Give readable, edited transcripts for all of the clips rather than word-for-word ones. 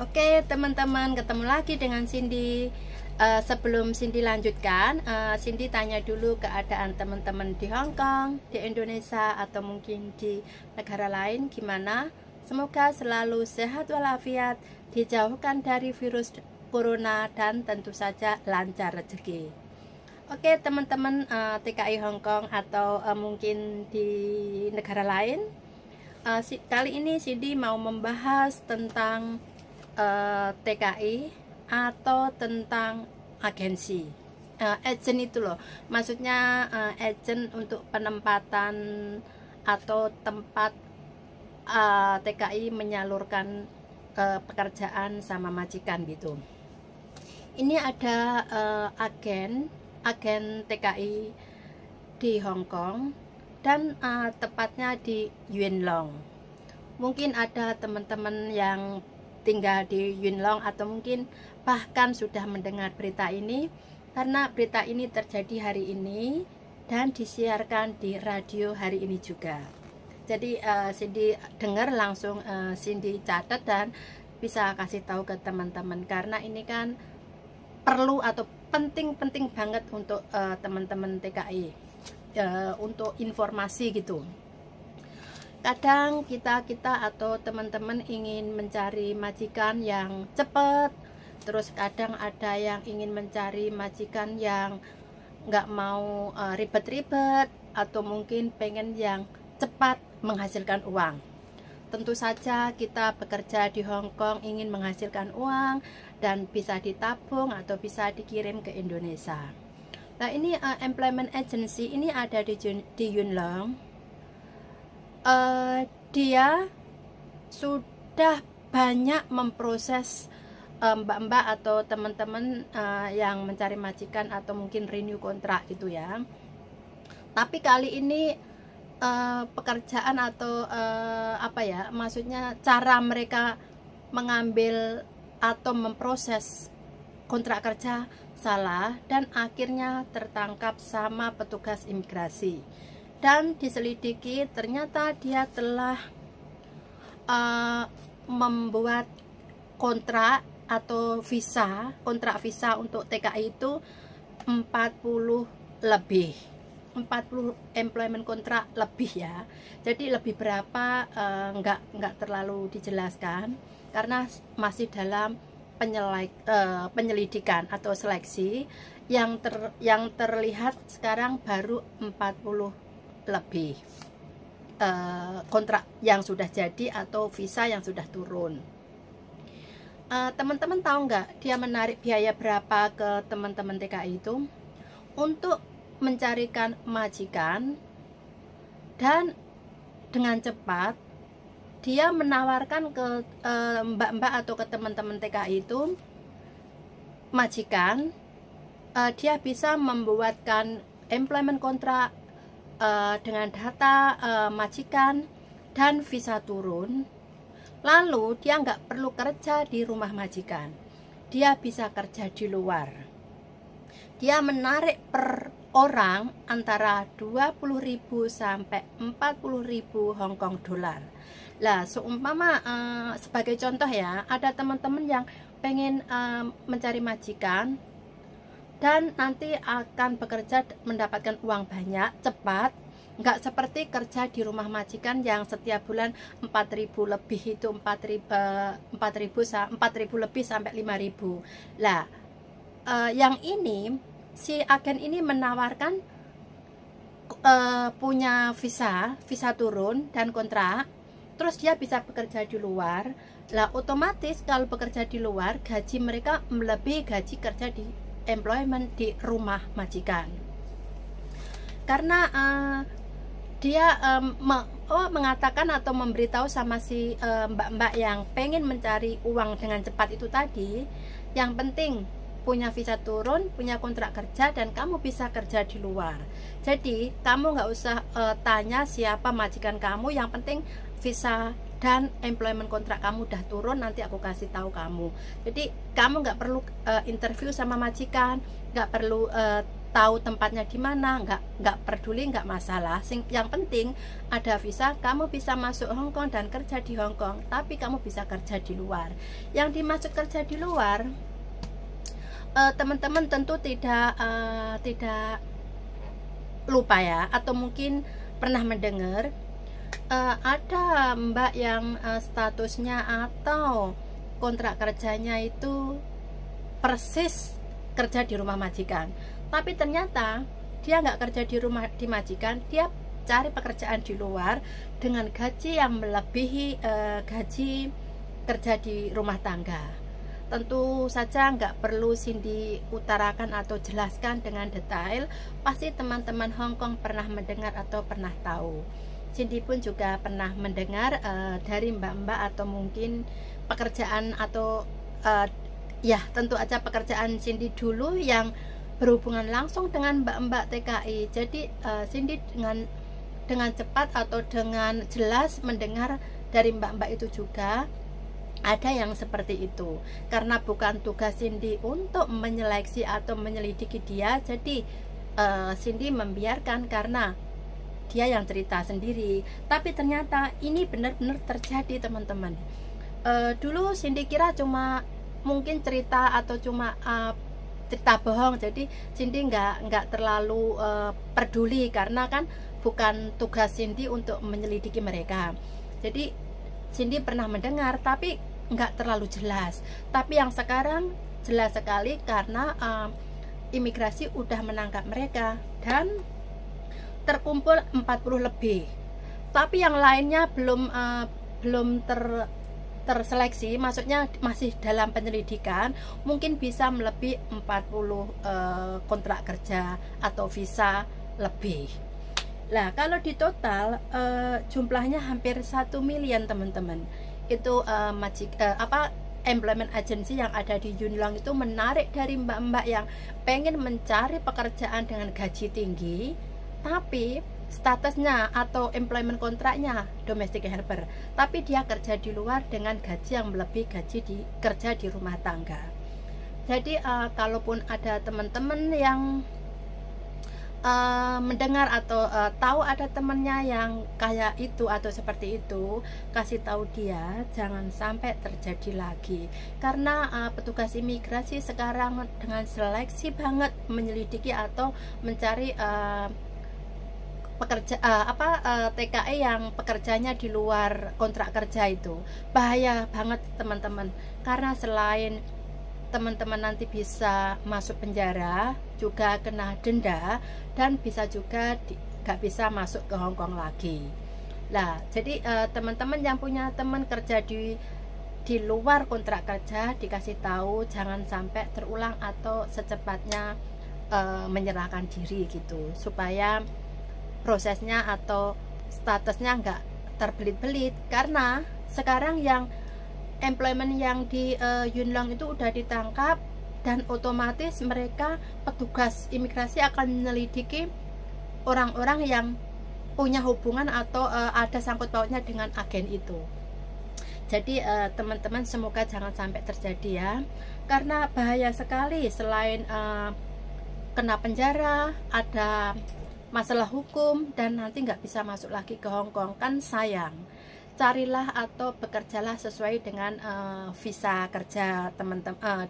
Oke teman-teman, ketemu lagi dengan Cindy. Sebelum Cindy lanjutkan, Cindy tanya dulu keadaan teman-teman di Hong Kong, di Indonesia, atau mungkin di negara lain gimana. Semoga selalu sehat walafiat, dijauhkan dari virus corona, dan tentu saja lancar rezeki. Oke teman-teman, TKI Hong Kong atau mungkin di negara lain, kali ini Cindy mau membahas tentang TKI atau tentang agensi, agent itu loh, maksudnya agent untuk penempatan atau tempat TKI menyalurkan pekerjaan sama majikan gitu. Ini ada agen TKI di Hong Kong dan tepatnya di Yuen Long. Mungkin ada teman-teman yang tinggal di Yuen Long atau mungkin bahkan sudah mendengar berita ini, karena berita ini terjadi hari ini dan disiarkan di radio hari ini juga. Jadi Cindy dengar langsung, Cindy catat dan bisa kasih tahu ke teman-teman, karena ini kan perlu atau penting banget untuk teman-teman TKI, untuk informasi gitu. Kadang kita atau teman-teman ingin mencari majikan yang cepat, terus kadang ada yang ingin mencari majikan yang nggak mau ribet-ribet, atau mungkin pengen yang cepat menghasilkan uang. Tentu saja kita bekerja di Hong Kong ingin menghasilkan uang dan bisa ditabung atau bisa dikirim ke Indonesia. Nah ini employment agency ini ada di Yuen Long. Dia sudah banyak memproses mbak-mbak atau teman-teman yang mencari majikan atau mungkin renew kontrak gitu ya. Tapi kali ini pekerjaan atau maksudnya cara mereka mengambil atau memproses kontrak kerja salah dan akhirnya tertangkap sama petugas imigrasi. Dan diselidiki ternyata dia telah membuat kontrak atau kontrak visa untuk TKI itu 40 employment kontrak lebih ya. Jadi lebih berapa nggak terlalu dijelaskan karena masih dalam penyelidikan atau seleksi. Yang terlihat sekarang baru 40 lebih kontrak yang sudah jadi atau visa yang sudah turun. Teman-teman tahu nggak dia menarik biaya berapa ke teman-teman TKI itu untuk mencarikan majikan, dan dengan cepat dia menawarkan ke mbak-mbak atau ke teman-teman TKI itu majikan. Dia bisa membuatkan employment kontrak dengan data majikan dan visa turun, lalu dia nggak perlu kerja di rumah majikan, dia bisa kerja di luar. Dia menarik per orang antara 20.000 sampai 40.000 Hong Kong dolar. Lah seumpama sebagai contoh ya, ada teman-teman yang pengen mencari majikan dan nanti akan bekerja mendapatkan uang banyak, cepat, nggak seperti kerja di rumah majikan yang setiap bulan 4.000 lebih, itu 4.000 lebih sampai 5.000. Lah yang ini si agen ini menawarkan punya visa turun dan kontrak, terus dia bisa bekerja di luar. Lah otomatis kalau bekerja di luar gaji mereka melebihi gaji kerja di employment di rumah majikan, karena dia mengatakan atau memberitahu sama si mbak-mbak yang pengen mencari uang dengan cepat itu tadi, yang penting punya visa turun, punya kontrak kerja, dan kamu bisa kerja di luar. Jadi kamu nggak usah tanya siapa majikan kamu, yang penting visa dan employment kontrak kamu udah turun, nanti aku kasih tahu kamu. Jadi kamu nggak perlu interview sama majikan, nggak perlu tahu tempatnya di mana, nggak peduli, nggak masalah. Yang penting ada visa, kamu bisa masuk Hong Kong dan kerja di Hong Kong, tapi kamu bisa kerja di luar. Yang dimaksud kerja di luar, teman-teman tentu tidak lupa ya, atau mungkin pernah mendengar ada mbak yang statusnya atau kontrak kerjanya itu persis kerja di rumah majikan, tapi ternyata dia nggak kerja di majikan, dia cari pekerjaan di luar dengan gaji yang melebihi gaji kerja di rumah tangga. Tentu saja nggak perlu Cindy utarakan atau jelaskan dengan detail, pasti teman-teman Hong Kong pernah mendengar atau pernah tahu. Cindy pun juga pernah mendengar dari mbak-mbak atau mungkin pekerjaan atau ya tentu aja pekerjaan Cindy dulu yang berhubungan langsung dengan mbak-mbak TKI. Jadi Cindy dengan cepat atau dengan jelas mendengar dari mbak-mbak itu juga ada yang seperti itu. Karena bukan tugas Cindy untuk menyeleksi atau menyelidiki dia, jadi Cindy membiarkan karena dia yang cerita sendiri. Tapi ternyata ini benar-benar terjadi, teman-teman. Dulu Cindy kira cuma mungkin cerita atau cuma cerita bohong, jadi Cindy nggak terlalu peduli karena kan bukan tugas Cindy untuk menyelidiki mereka. Jadi Cindy pernah mendengar tapi nggak terlalu jelas. Tapi yang sekarang jelas sekali karena imigrasi udah menangkap mereka dan terkumpul 40 lebih. Tapi yang lainnya belum terseleksi, maksudnya masih dalam penyelidikan, mungkin bisa melebihi 40 kontrak kerja atau visa lebih. Nah, kalau di total jumlahnya hampir 1 miliar, teman-teman. Itu employment agency yang ada di Yuen Long itu menarik dari mbak-mbak yang pengen mencari pekerjaan dengan gaji tinggi, tapi statusnya atau employment kontraknya domestic helper, tapi dia kerja di luar dengan gaji yang melebihi gaji kerja di rumah tangga. Jadi kalaupun ada teman-teman yang mendengar atau tahu ada temennya yang kayak itu atau seperti itu, kasih tahu dia jangan sampai terjadi lagi. Karena petugas imigrasi sekarang dengan seleksi banget menyelidiki atau mencari TKI yang pekerjanya di luar kontrak kerja. Itu bahaya banget, teman-teman, karena selain teman-teman nanti bisa masuk penjara, juga kena denda, dan bisa juga gak bisa masuk ke Hong Kong lagi. Nah, jadi teman-teman yang punya teman kerja di luar kontrak kerja, dikasih tahu jangan sampai terulang atau secepatnya menyerahkan diri gitu, supaya prosesnya atau statusnya nggak terbelit-belit. Karena sekarang yang employment yang di Yuen Long itu udah ditangkap, dan otomatis mereka petugas imigrasi akan menyelidiki orang-orang yang punya hubungan atau ada sangkut pautnya dengan agen itu. Jadi teman-teman semoga jangan sampai terjadi ya, karena bahaya sekali. Selain kena penjara, ada masalah hukum, dan nanti nggak bisa masuk lagi ke Hong Kong, kan sayang. Carilah atau bekerjalah sesuai dengan visa kerja teman-teman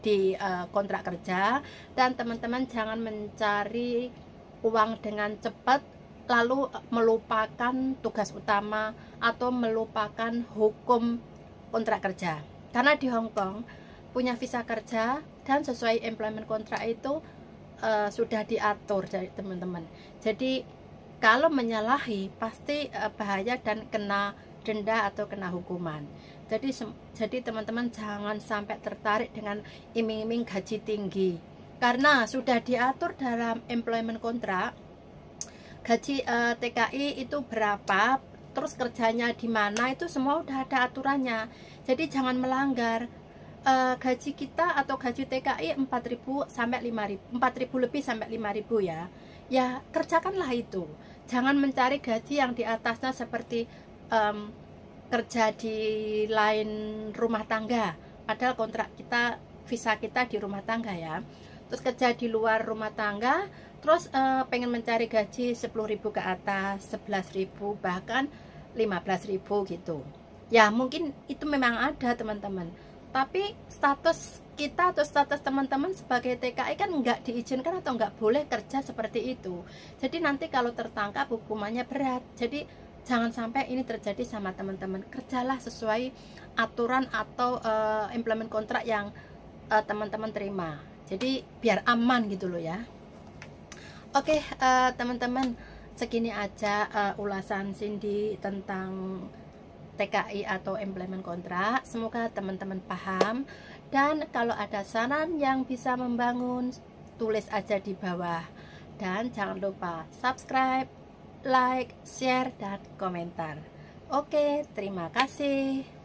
di kontrak kerja, dan teman-teman jangan mencari uang dengan cepat lalu melupakan tugas utama atau melupakan hukum kontrak kerja. Karena di Hong Kong punya visa kerja dan sesuai employment kontrak itu sudah diatur, teman-teman. Jadi kalau menyalahi pasti bahaya dan kena denda atau kena hukuman. Jadi teman-teman jangan sampai tertarik dengan iming-iming gaji tinggi, karena sudah diatur dalam employment kontrak gaji TKI itu berapa, terus kerjanya di mana, itu semua udah ada aturannya. Jadi jangan melanggar. Gaji kita atau gaji TKI 4.000 sampai 5.000, 4.000 lebih sampai 5.000 ya. Ya kerjakanlah itu. Jangan mencari gaji yang di atasnya seperti kerja di lain rumah tangga. Padahal kontrak kita, visa kita di rumah tangga ya. terus kerja di luar rumah tangga, terus pengen mencari gaji 10.000 ke atas, 11.000 bahkan 15.000 gitu. Ya mungkin itu memang ada teman-teman, tapi status kita atau status teman-teman sebagai TKI kan nggak diizinkan atau nggak boleh kerja seperti itu. Jadi nanti kalau tertangkap hukumannya berat. Jadi jangan sampai ini terjadi sama teman-teman. Kerjalah sesuai aturan atau implement kontrak yang teman-teman terima. Jadi biar aman gitu loh ya. Oke, teman-teman, segini aja ulasan Cindy tentang TKI atau implement kontrak. Semoga teman-teman paham, dan kalau ada saran yang bisa membangun, tulis aja di bawah. Dan jangan lupa subscribe, like, share, dan komentar. Oke, terima kasih.